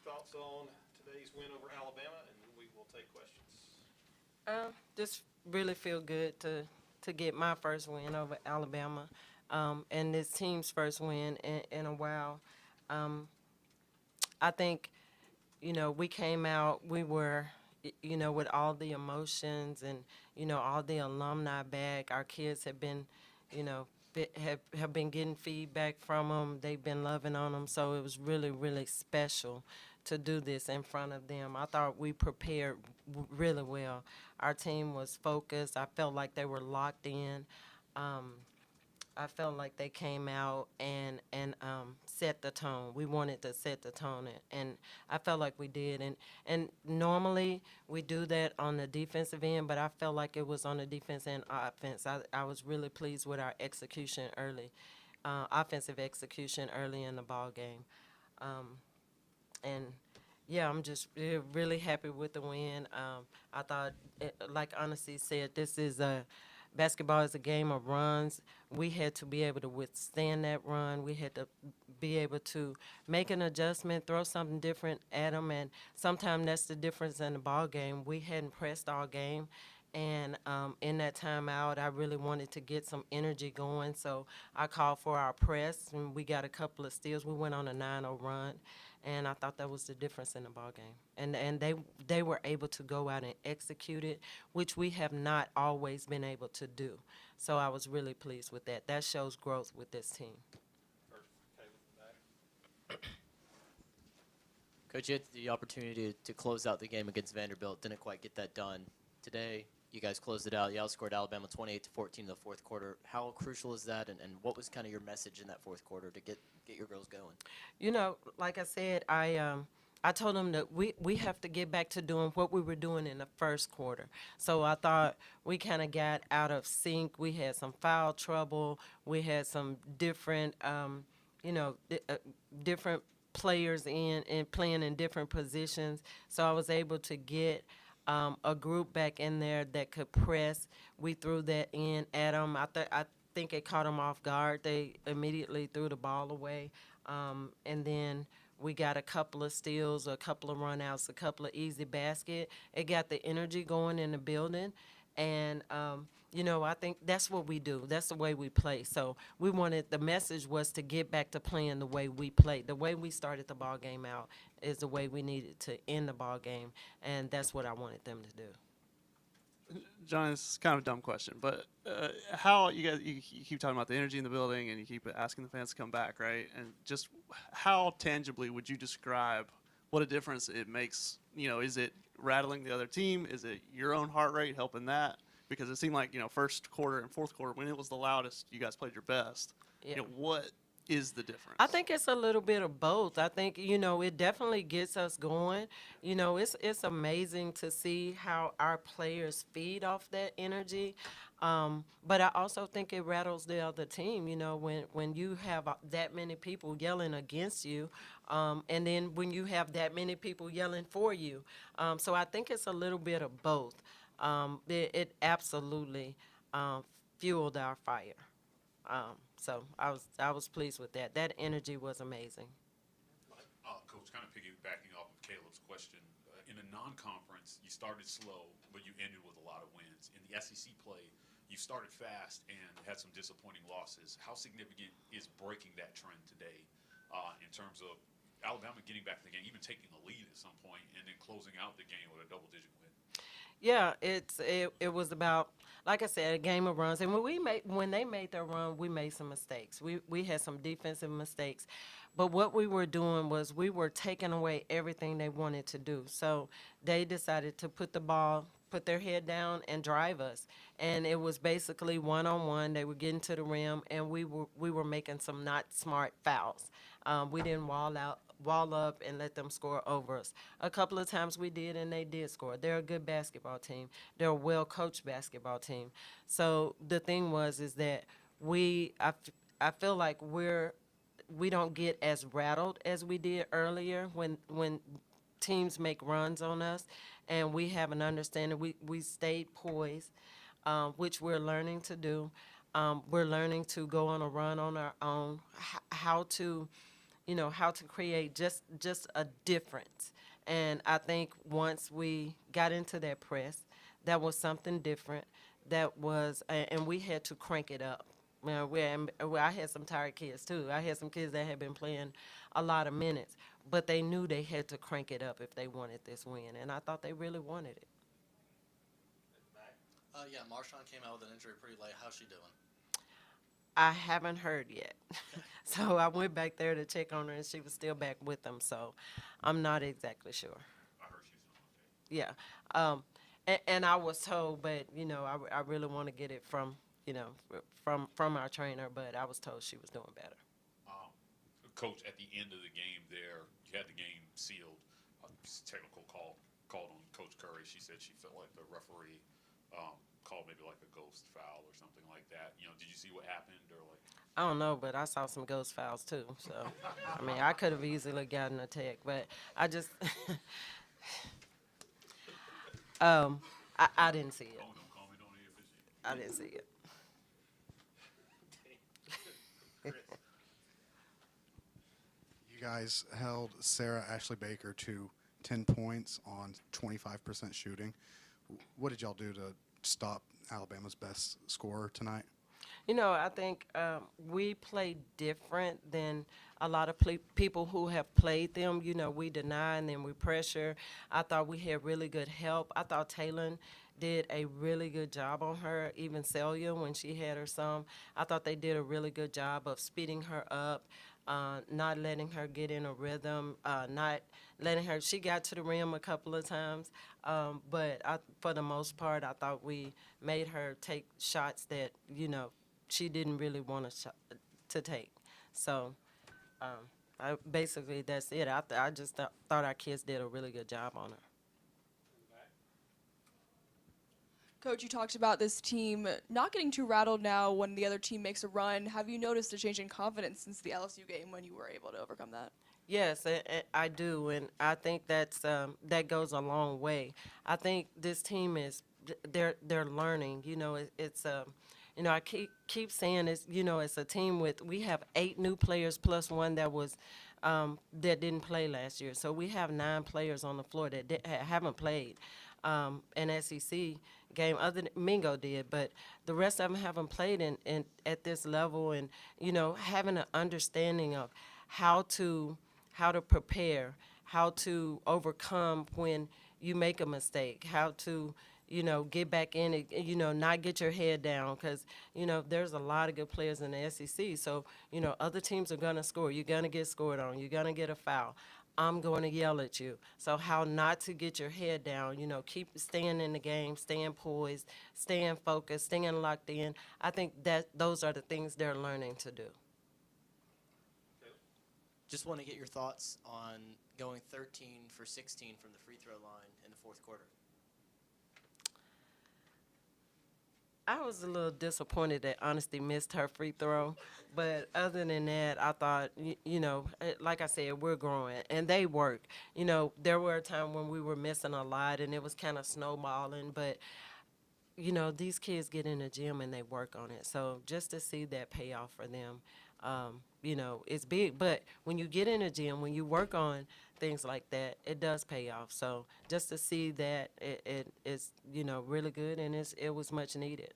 thoughts on today's win over Alabama, and then we will take questions. Just really feel good to get my first win over Alabama, and this team's first win in a while. Um, I think we came out, we were, with all the emotions and, all the alumni back. Our kids have been, you know, have been getting feedback from them. They've been loving on them. So it was really, really special to do this in front of them. I thought we prepared really well. Our team was focused. I felt like they were locked in. Um, I felt like they came out and set the tone. We wanted to set the tone, and I felt like we did. And normally we do that on the defensive end, but I felt like it was on the defense and offense. I was really pleased with our execution early, offensive execution early in the ball game, and yeah, I'm just really happy with the win. I thought, like Honesty said, this is a basketball is a game of runs. We had to be able to withstand that run. We had to be able to make an adjustment, throw something different at them, and sometimes that's the difference in the ball game. We hadn't pressed all game. And in that timeout, I really wanted to get some energy going, so I called for our press, and we got a couple of steals. We went on a 9-0 run, and I thought that was the difference in the ball game. And they were able to go out and execute it, which we have not always been able to do. So I was really pleased with that. That shows growth with this team. First, Caleb in the back. Coach, you had the opportunity to close out the game against Vanderbilt. Didn't quite get that done. Today, you guys closed it out. You outscored Alabama 28-14 in the fourth quarter. How crucial is that, and what was kind of your message in that fourth quarter to get your girls going? Like I said, I told them that we have to get back to doing what we were doing in the first quarter. So I thought we kind of got out of sync. We had some foul trouble. We had some different, different players in and playing in different positions. So I was able to get a group back in there that could press. We threw that in at them. I think it caught them off guard. They immediately threw the ball away, and then we got a couple of steals, a couple of runouts, a couple of easy basket. It got the energy going in the building, and I think that's what we do. That's the way we play. So the message was to get back to playing the way we played. The way we started the ball game out is the way we needed to end the ball game, and that's what I wanted them to do. John, this is kind of a dumb question, but how you keep talking about the energy in the building and you keep asking the fans to come back, right? And just how tangibly would you describe what a difference it makes? Is it rattling the other team? Is it your own heart rate helping that? Because it seemed like first quarter and fourth quarter, when it was the loudest, you guys played your best. Yeah. What is the difference? I think it's a little bit of both. I think it definitely gets us going. It's amazing to see how our players feed off that energy. But I also think it rattles the other team. When you have that many people yelling against you, and then when you have that many people yelling for you. So I think it's a little bit of both. It absolutely fueled our fire. So I was pleased with that. That energy was amazing. Coach, kind of piggybacking off of Caleb's question, in a non-conference, you started slow, but you ended with a lot of wins. In the SEC play, you started fast and had some disappointing losses. How significant is breaking that trend today in terms of Alabama getting back to the game, even taking a lead at some point, and then closing out the game with a double-digit win? Yeah, it was about, like I said, a game of runs. And when they made their run, we made some mistakes. We had some defensive mistakes, but what we were doing was we were taking away everything they wanted to do. So they decided to put their head down and drive us. And it was basically one-on-one. They were getting to the rim, and we were making some not smart fouls. We didn't wall up and let them score over us. A couple of times we did, and they did score. They're a good basketball team. They're a well-coached basketball team. So the thing is that I feel like we don't get as rattled as we did earlier when teams make runs on us, and we have an understanding. We stayed poised, which we're learning to do. We're learning to go on a run on our own, how to how to create just a difference. And I think once we got into that press, that was something different. That was, and we had to crank it up. I had some tired kids too. I had some kids that had been playing a lot of minutes, but they knew they had to crank it up if they wanted this win, and I thought they really wanted it. Yeah, Marshawn came out with an injury pretty late. How's she doing? I haven't heard yet. So I went back there to check on her, and she was still back with them, so I'm not exactly sure. I heard she's doing okay. Yeah. And I was told, but, I really want to get it from, from our trainer, but I was told she was doing better. Coach, at the end of the game there, you had the game sealed. Technical called on Coach Curry. She said she felt like the referee called maybe like a ghost foul or something like that. Did you see what happened or like? I don't know, but I saw some ghost fouls too. So, I could have easily gotten a tag, but I just, I didn't see it. Oh, no comment on the officiating. I didn't see it. You guys held Sarah Ashley Baker to 10 points on 25% shooting. What did y'all do to stop Alabama's best scorer tonight? I think we play different than a lot of people who have played them. We deny and then we pressure. I thought we had really good help. I thought Taylor did a really good job on her, even Celia when she had her some. I thought they did a really good job of speeding her up, not letting her get in a rhythm, not letting her. She got to the rim a couple of times, but for the most part, I thought we made her take shots that, she didn't really want to take. So basically, that's it. I just thought our kids did a really good job on her. Coach, you talked about this team not getting too rattled now when the other team makes a run. Have you noticed a change in confidence since the LSU game when you were able to overcome that? Yes, I do, and I think that goes a long way. I think this team they're learning. I keep saying it's a team we have 8 new players plus one that that didn't play last year. So we have 9 players on the floor that haven't played an SEC game. Other than Mingo did, but the rest of them haven't played at this level, and having an understanding of how to prepare, how to overcome when you make a mistake, how to get back in it, not get your head down, because, there's a lot of good players in the SEC. So, other teams are going to score. You're going to get scored on. You're going to get a foul. I'm going to yell at you. So how not to get your head down, keep staying in the game, staying poised, staying focused, staying locked in. I think that those are the things they're learning to do. Just want to get your thoughts on going 13 for 16 from the free throw line in the fourth quarter. I was a little disappointed that Honesty missed her free throw. But other than that, I thought, like I said, we're growing. And they work. There were a time when we were missing a lot, and it was kind of snowballing. But, these kids get in the gym and they work on it. So just to see that payoff for them, it's big. But when you get in the gym, when you work on things like that, it does pay off. So just to see that, it is, really good, and it was much needed.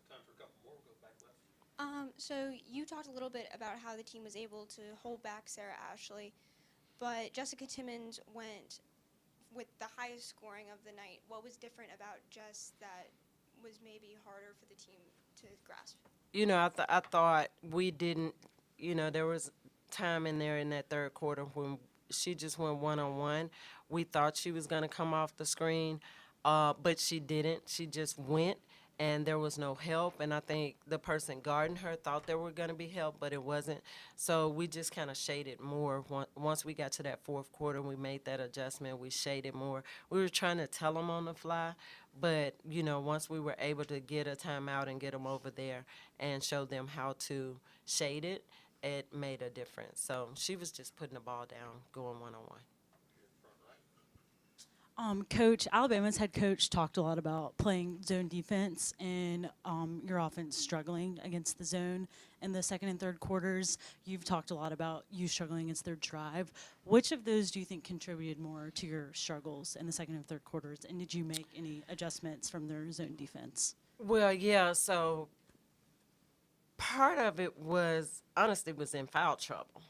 Time for a couple more. We'll go back left. So you talked a little bit about how the team was able to hold back Sarah Ashley, but Jessica Timmons went with the highest scoring of the night. What was different about Jess that was maybe harder for the team to grasp? I thought we didn't, there was time in there in that third quarter when she just went one-on-one. We thought she was going to come off the screen, but she didn't. She just went, and there was no help. And I think the person guarding her thought there were going to be help, but it wasn't. So we just kind of shaded more. Once we got to that fourth quarter, we made that adjustment. We shaded more. We were trying to tell them on the fly, but, once we were able to get a timeout and get them over there and show them how to shade it, it made a difference. So she was just putting the ball down, going one-on-one. Coach, Alabama's head coach talked a lot about playing zone defense and your offense struggling against the zone in the second and third quarters. You've talked a lot about you struggling against their drive. Which of those do you think contributed more to your struggles in the second and third quarters? And did you make any adjustments from their zone defense? Well, yeah, so part of it was, honestly, was in foul trouble.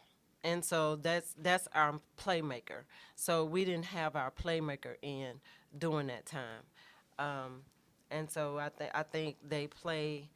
And so that's our playmaker. So we didn't have our playmaker in during that time. And so I think they play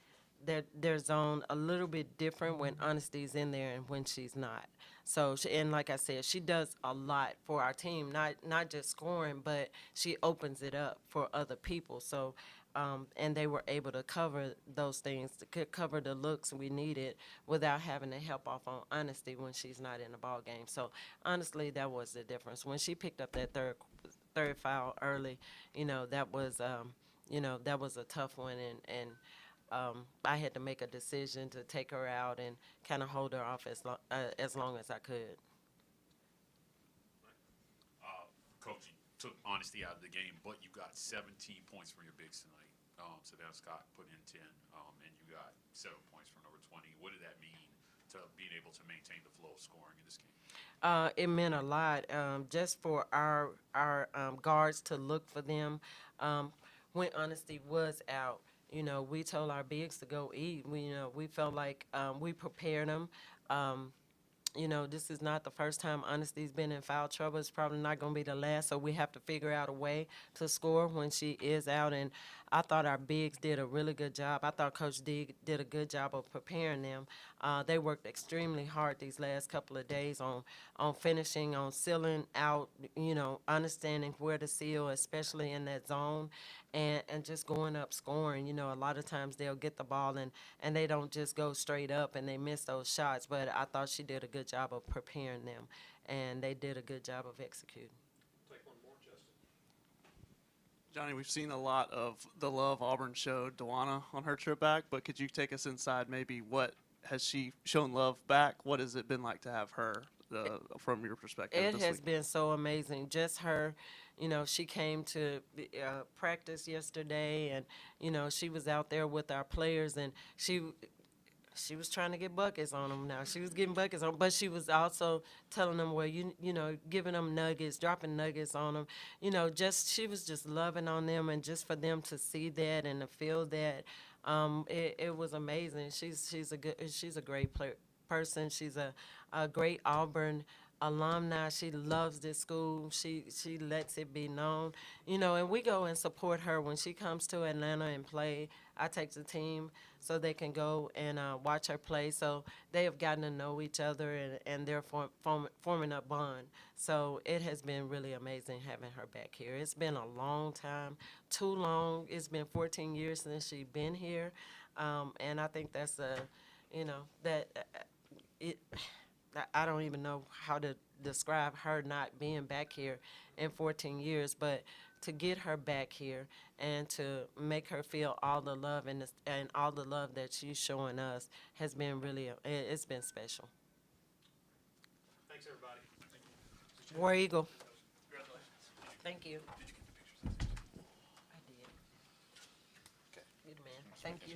their zone a little bit different when Honesty's in there and when she's not. So, and like I said, she does a lot for our team, not just scoring, but she opens it up for other people. So, and they were able to cover those things, to cover the looks we needed without having to help off on Honesty when she's not in the ball game. So, honestly, that was the difference. When she picked up that third foul early, that was a tough one, and I had to make a decision to take her out and kind of hold her off as long as I could. Coach, you took Honesty out of the game, but you got 17 points from your bigs tonight. Savannah Scott put in 10, and you got 7 points from number 20. What did that mean to being able to maintain the flow of scoring in this game? It meant a lot, just for our guards to look for them. When Honesty was out, we told our bigs to go eat. We felt like we prepared them. This is not the first time Honesty's been in foul trouble. It's probably not going to be the last, so we have to figure out a way to score when she is out. And I thought our bigs did a really good job. I thought Coach D did a good job of preparing them. They worked extremely hard these last couple of days on finishing, on sealing out, understanding where to seal, especially in that zone, and just going up scoring. A lot of times they'll get the ball and they don't just go straight up and they miss those shots. But I thought she did a good job of preparing them, and they did a good job of executing. Take one more, Justin. Johnny, we've seen a lot of the love Auburn showed Dewana on her trip back, but could you take us inside maybe what has she shown love back? What has it been like to have her from your perspective? It has been so amazing. Just her, she came to practice yesterday, and, she was out there with our players, and she was trying to get buckets on them. Now she was getting buckets on, but she was also telling them, well, giving them nuggets, dropping nuggets on them. She was just loving on them, and just for them to see that and to feel that, it was amazing. She's a great person. She's a great Auburn alumni. She loves this school. She lets it be known, and we go and support her when she comes to Atlanta and play. I take the team so they can go and watch her play. So they have gotten to know each other, and they're forming a bond. So it has been really amazing having her back here. It's been a long time, too long. It's been 14 years since she's been here, and I think that's I don't even know how to describe her not being back here in 14 years, but to get her back here and to make her feel all the love and all the love that she's showing us has been it's been special. Thanks, everybody. War Eagle. Congratulations. Thank you. Did you get the pictures? I did. Good man. Thank you.